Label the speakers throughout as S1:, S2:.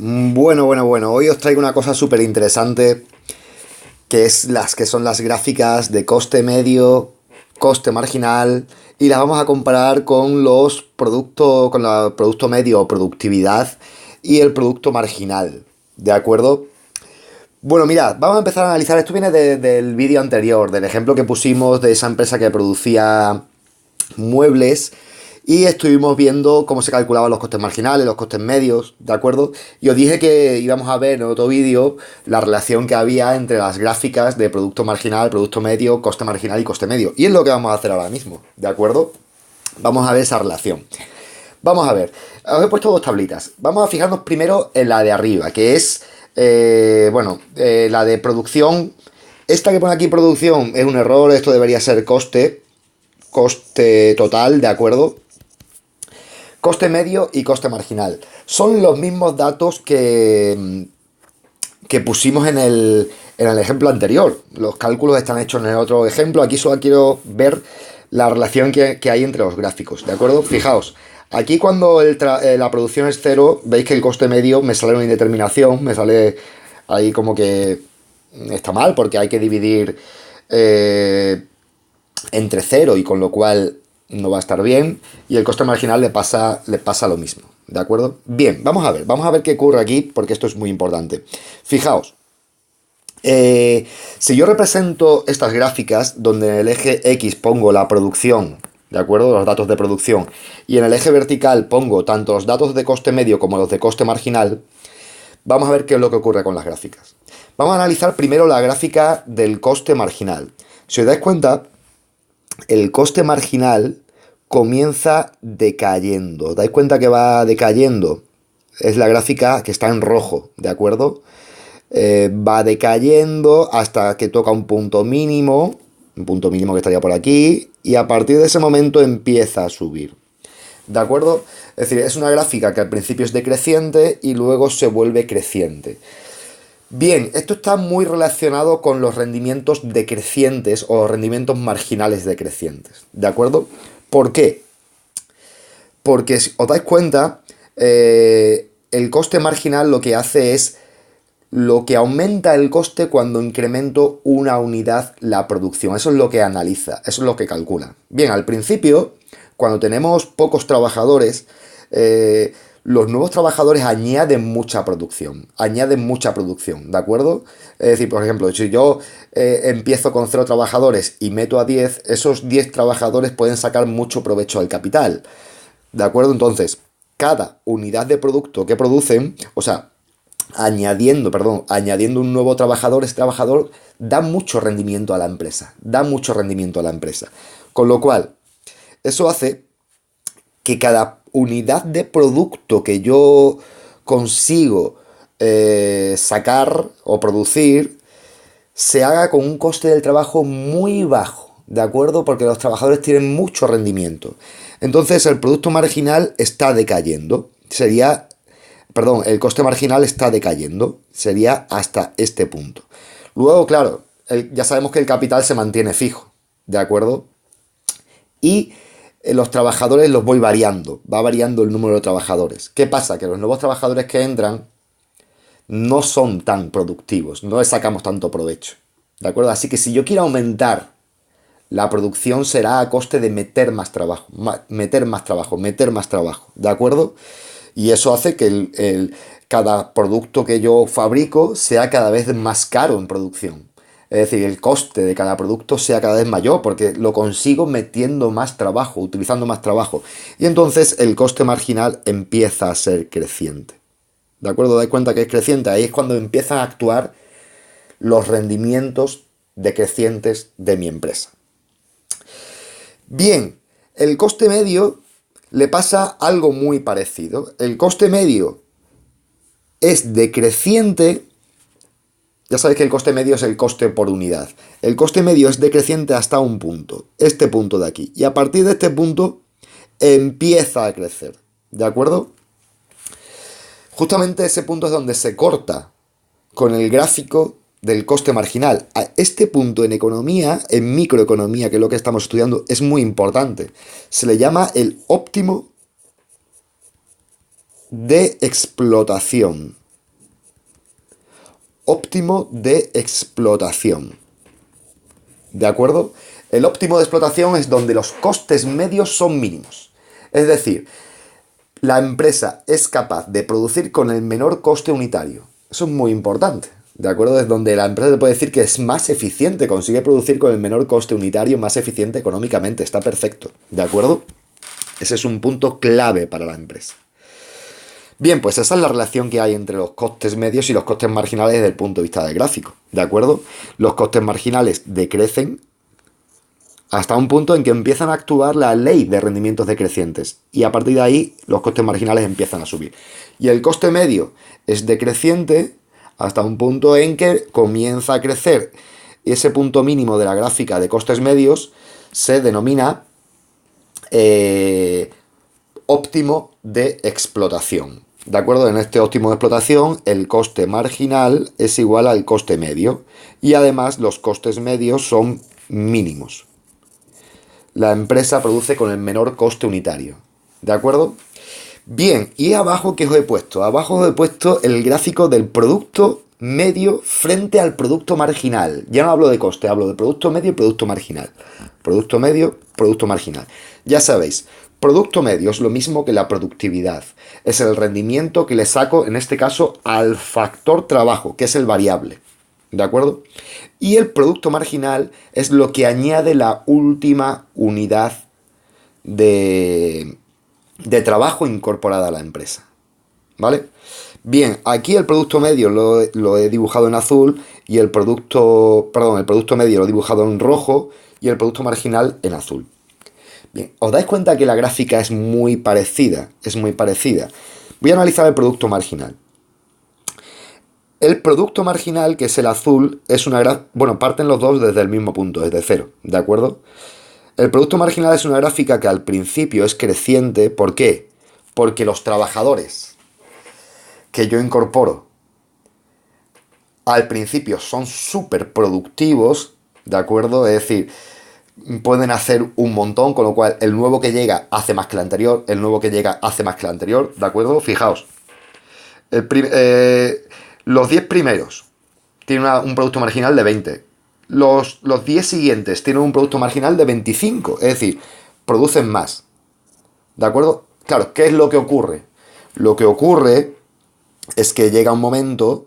S1: Bueno. Hoy os traigo una cosa súper interesante, que es las que son las gráficas de coste medio, coste marginal, y las vamos a comparar con los productos, con el producto medio o productividad y el producto marginal. ¿De acuerdo? Bueno, mirad, vamos a empezar a analizar. Esto viene del vídeo anterior, del ejemplo que pusimos de esa empresa que producía muebles y estuvimos viendo cómo se calculaban los costes marginales, los costes medios, ¿de acuerdo? Y os dije que íbamos a ver en otro vídeo la relación que había entre las gráficas de producto marginal, producto medio, coste marginal y coste medio. Y es lo que vamos a hacer ahora mismo, ¿de acuerdo? Vamos a ver esa relación. Vamos a ver, os he puesto dos tablitas. Vamos a fijarnos primero en la de arriba, que es, la de producción. Esta que pone aquí producción es un error, esto debería ser coste total, ¿de acuerdo? Coste medio y coste marginal. Son los mismos datos que pusimos en el ejemplo anterior. Los cálculos están hechos en el otro ejemplo. Aquí solo quiero ver la relación que hay entre los gráficos, ¿de acuerdo? Fijaos, aquí cuando la producción es cero, veis que el coste medio me sale una indeterminación, me sale ahí como que está mal porque hay que dividir entre cero y con lo cual no va a estar bien, y el coste marginal le pasa lo mismo, ¿de acuerdo? Bien, vamos a ver qué ocurre aquí porque esto es muy importante. Fijaos, si yo represento estas gráficas donde en el eje X pongo la producción, ¿de acuerdo? Los datos de producción, y en el eje vertical pongo tanto los datos de coste medio como los de coste marginal, vamos a ver qué es lo que ocurre con las gráficas. Vamos a analizar primero la gráfica del coste marginal. Si os dais cuenta, el coste marginal comienza decayendo. ¿Dais cuenta que va decayendo? Es la gráfica que está en rojo, ¿de acuerdo? Va decayendo hasta que toca un punto mínimo que estaría por aquí, y a partir de ese momento empieza a subir. ¿De acuerdo? Es decir, es una gráfica que al principio es decreciente y luego se vuelve creciente. Bien, esto está muy relacionado con los rendimientos decrecientes o rendimientos marginales decrecientes, ¿de acuerdo? ¿Por qué? Porque si os dais cuenta, el coste marginal lo que hace es lo que aumenta el coste cuando incremento una unidad la producción. Eso es lo que analiza, eso es lo que calcula. Bien, al principio, cuando tenemos pocos trabajadores, los nuevos trabajadores añaden mucha producción, ¿de acuerdo? Es decir, por ejemplo, si yo empiezo con 0 trabajadores y meto a 10, esos 10 trabajadores pueden sacar mucho provecho al capital, ¿de acuerdo? Entonces, cada unidad de producto que producen, o sea, añadiendo un nuevo trabajador, ese trabajador da mucho rendimiento a la empresa, Con lo cual, eso hace que cada unidad de producto que yo consigo sacar o producir se haga con un coste del trabajo muy bajo, ¿de acuerdo? Porque los trabajadores tienen mucho rendimiento. Entonces el producto marginal está decayendo. El coste marginal está decayendo. Sería hasta este punto. Luego, claro, ya sabemos que el capital se mantiene fijo, ¿de acuerdo? Y los trabajadores los voy variando, va variando el número de trabajadores. ¿Qué pasa? Que los nuevos trabajadores que entran no son tan productivos, no les sacamos tanto provecho, ¿de acuerdo? Así que si yo quiero aumentar la producción será a coste de meter más trabajo, meter más trabajo, ¿de acuerdo? Y eso hace que cada producto que yo fabrico sea cada vez más caro en producción. Es decir, el coste de cada producto sea cada vez mayor porque lo consigo metiendo más trabajo, utilizando más trabajo. Y entonces el coste marginal empieza a ser creciente. ¿De acuerdo? Dais cuenta que es creciente. Ahí es cuando empiezan a actuar los rendimientos decrecientes de mi empresa. Bien, el coste medio le pasa algo muy parecido. El coste medio es decreciente. Ya sabéis que el coste medio es el coste por unidad. El coste medio es decreciente hasta un punto, este punto de aquí. Y a partir de este punto empieza a crecer. ¿De acuerdo? Justamente ese punto es donde se corta con el gráfico del coste marginal. A este punto en economía, en microeconomía, que es lo que estamos estudiando, es muy importante. Se le llama el óptimo de explotación. óptimo de explotación. ¿De acuerdo? El óptimo de explotación es donde los costes medios son mínimos. Es decir, la empresa es capaz de producir con el menor coste unitario. Eso es muy importante. ¿De acuerdo? Es donde la empresa te puede decir que es más eficiente, consigue producir con el menor coste unitario, más eficiente económicamente. Está perfecto. ¿De acuerdo? Ese es un punto clave para la empresa. Bien, pues esa es la relación que hay entre los costes medios y los costes marginales desde el punto de vista del gráfico. ¿De acuerdo? Los costes marginales decrecen hasta un punto en que empiezan a actuar la ley de rendimientos decrecientes. Y a partir de ahí los costes marginales empiezan a subir. Y el coste medio es decreciente hasta un punto en que comienza a crecer. Y ese punto mínimo de la gráfica de costes medios se denomina óptimo de explotación. ¿De acuerdo? En este óptimo de explotación, el coste marginal es igual al coste medio. Y además los costes medios son mínimos. La empresa produce con el menor coste unitario. ¿De acuerdo? Bien, y abajo, ¿qué os he puesto? Abajo os he puesto el gráfico del producto medio frente al producto marginal. Ya no hablo de coste, hablo de producto medio y producto marginal. Producto medio, producto marginal. Ya sabéis, producto medio es lo mismo que la productividad. Es el rendimiento que le saco, en este caso, al factor trabajo, que es el variable. ¿De acuerdo? Y el producto marginal es lo que añade la última unidad de trabajo incorporada a la empresa. ¿Vale? Bien, aquí el producto medio lo he dibujado en azul y el producto medio lo he dibujado en rojo y el producto marginal en azul. Bien, ¿os dais cuenta que la gráfica es muy parecida? Es muy parecida. Voy a analizar el producto marginal. El producto marginal, que es el azul, es una gráfica... Bueno, parten los dos desde el mismo punto, desde cero, ¿de acuerdo? El producto marginal es una gráfica que al principio es creciente. ¿Por qué? Porque los trabajadores que yo incorporo al principio son súper productivos, ¿de acuerdo? Es decir, pueden hacer un montón, con lo cual el nuevo que llega hace más que el anterior, el nuevo que llega hace más que el anterior, ¿de acuerdo? Fijaos, los 10 primeros tienen un producto marginal de 20. Los 10 siguientes tienen un producto marginal de 25. Es decir, producen más. ¿De acuerdo? Claro, ¿qué es lo que ocurre? Lo que ocurre es que llega un momento,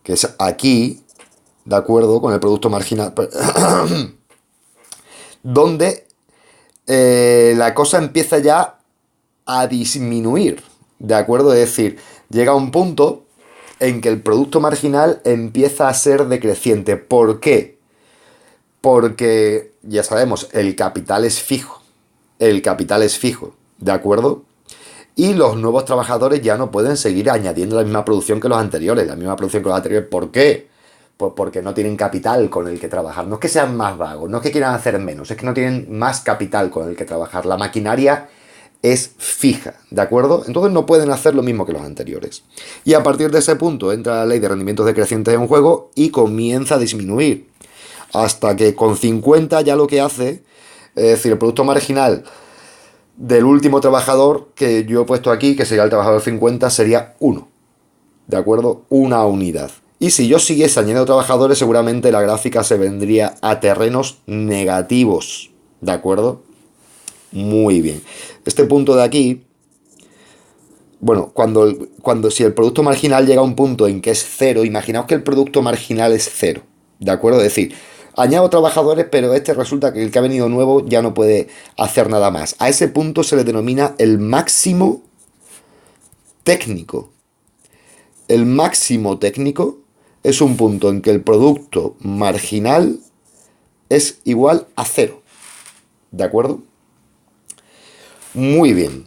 S1: que es aquí, ¿de acuerdo? Con el producto marginal, donde la cosa empieza ya a disminuir. ¿De acuerdo? Es decir, llega un punto en que el producto marginal empieza a ser decreciente. ¿Por qué? Porque, ya sabemos, el capital es fijo. El capital es fijo, ¿de acuerdo? Y los nuevos trabajadores ya no pueden seguir añadiendo la misma producción que los anteriores. La misma producción que los anteriores. ¿Por qué? Pues porque no tienen capital con el que trabajar. No es que sean más vagos, no es que quieran hacer menos, es que no tienen más capital con el que trabajar. La maquinaria es fija, ¿de acuerdo? Entonces no pueden hacer lo mismo que los anteriores. Y a partir de ese punto entra la ley de rendimientos decrecientes en juego y comienza a disminuir. Hasta que con 50 ya lo que hace, es decir, el producto marginal del último trabajador que yo he puesto aquí, que sería el trabajador 50, sería 1. ¿De acuerdo? Una unidad. Y si yo siguiese añadiendo trabajadores, seguramente la gráfica se vendría a terrenos negativos. ¿De acuerdo? Muy bien. Este punto de aquí, bueno, si el producto marginal llega a un punto en que es cero, imaginaos que el producto marginal es cero. ¿De acuerdo? Es decir, añado trabajadores, pero resulta que el que ha venido nuevo ya no puede hacer nada más. A ese punto se le denomina el máximo técnico. El máximo técnico es un punto en que el producto marginal es igual a cero. ¿De acuerdo? Muy bien.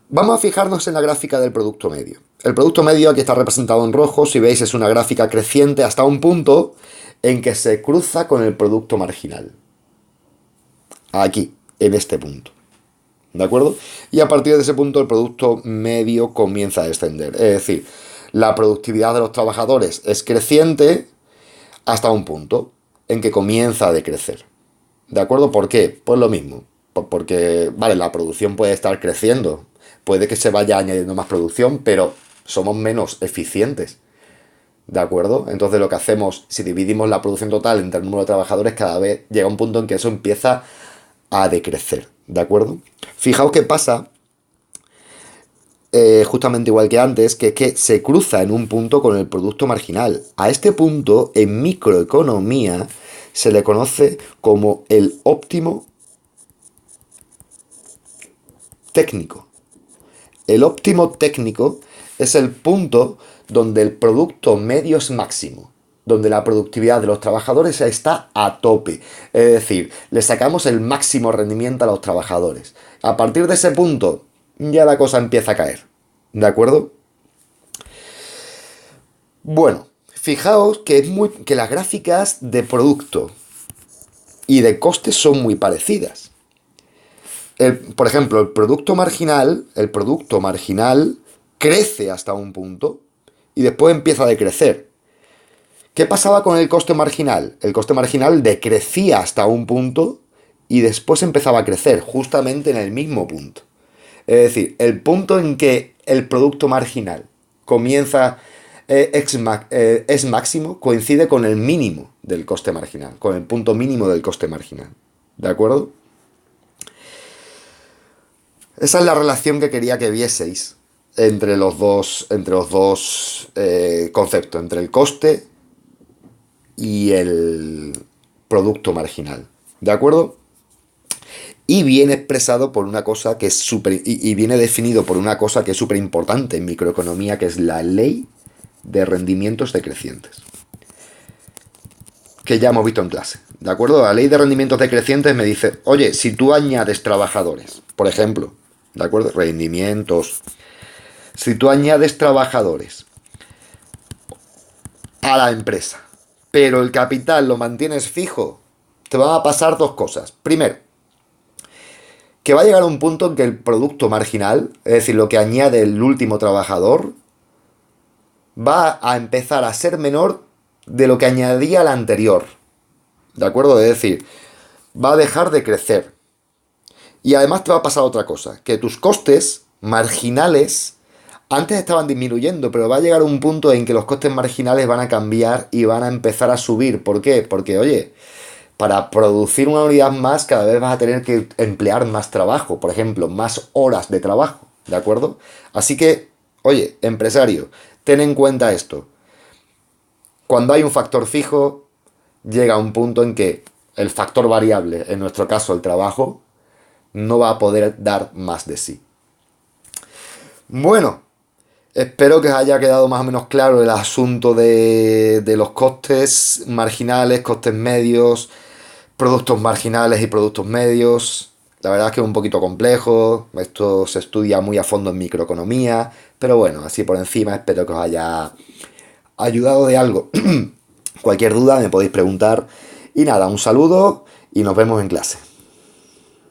S1: Vamos a fijarnos en la gráfica del producto medio. El producto medio aquí está representado en rojo. Si veis, es una gráfica creciente hasta un punto en que se cruza con el producto marginal. Aquí, en este punto. ¿De acuerdo? Y a partir de ese punto el producto medio comienza a descender. Es decir, la productividad de los trabajadores es creciente hasta un punto en que comienza a decrecer. ¿De acuerdo? ¿Por qué? Pues lo mismo. Porque, vale, la producción puede estar creciendo. Puede que se vaya añadiendo más producción, pero somos menos eficientes. ¿De acuerdo? Entonces lo que hacemos, si dividimos la producción total entre el número de trabajadores, cada vez llega un punto en que eso empieza a decrecer. ¿De acuerdo? Fijaos qué pasa, justamente igual que antes, que es que se cruza en un punto con el producto marginal. A este punto, en microeconomía, se le conoce como el óptimo técnico. El óptimo técnico es el punto donde el producto medio es máximo, donde la productividad de los trabajadores está a tope. Es decir, le sacamos el máximo rendimiento a los trabajadores. A partir de ese punto, ya la cosa empieza a caer. ¿De acuerdo? Bueno, fijaos que las gráficas de producto y de costes son muy parecidas. Por ejemplo, el producto marginal crece hasta un punto y después empieza a decrecer. ¿Qué pasaba con el coste marginal? El coste marginal decrecía hasta un punto y después empezaba a crecer justamente en el mismo punto. Es decir, el punto en que el producto marginal comienza es máximo coincide con el mínimo del coste marginal, con el punto mínimo del coste marginal. ¿De acuerdo? Esa es la relación que quería que vieseis entre los dos conceptos, entre el coste y el producto marginal. ¿De acuerdo? Y viene expresado por una cosa que es y viene definido por una cosa que es súper importante en microeconomía, que es la ley de rendimientos decrecientes. Que ya hemos visto en clase. ¿De acuerdo? La ley de rendimientos decrecientes me dice, oye, si tú añades trabajadores, por ejemplo, ¿de acuerdo? Rendimientos. Si tú añades trabajadores a la empresa, pero el capital lo mantienes fijo, te van a pasar dos cosas. Primero, que va a llegar un punto en que el producto marginal, es decir, lo que añade el último trabajador, va a empezar a ser menor de lo que añadía el anterior. ¿De acuerdo? Es decir, va a dejar de crecer. Y además te va a pasar otra cosa, que tus costes marginales antes estaban disminuyendo, pero va a llegar un punto en que los costes marginales van a cambiar y van a empezar a subir. ¿Por qué? Porque, oye, para producir una unidad más, cada vez vas a tener que emplear más trabajo, por ejemplo, más horas de trabajo, ¿de acuerdo? Así que, oye, empresario, ten en cuenta esto. Cuando hay un factor fijo, llega un punto en que el factor variable, en nuestro caso el trabajo, no va a poder dar más de sí. Bueno, espero que os haya quedado más o menos claro el asunto de los costes marginales, costes medios, productos marginales y productos medios. La verdad es que es un poquito complejo, esto se estudia muy a fondo en microeconomía, pero bueno, así por encima espero que os haya ayudado de algo. Cualquier duda me podéis preguntar. Y nada, un saludo y nos vemos en clase.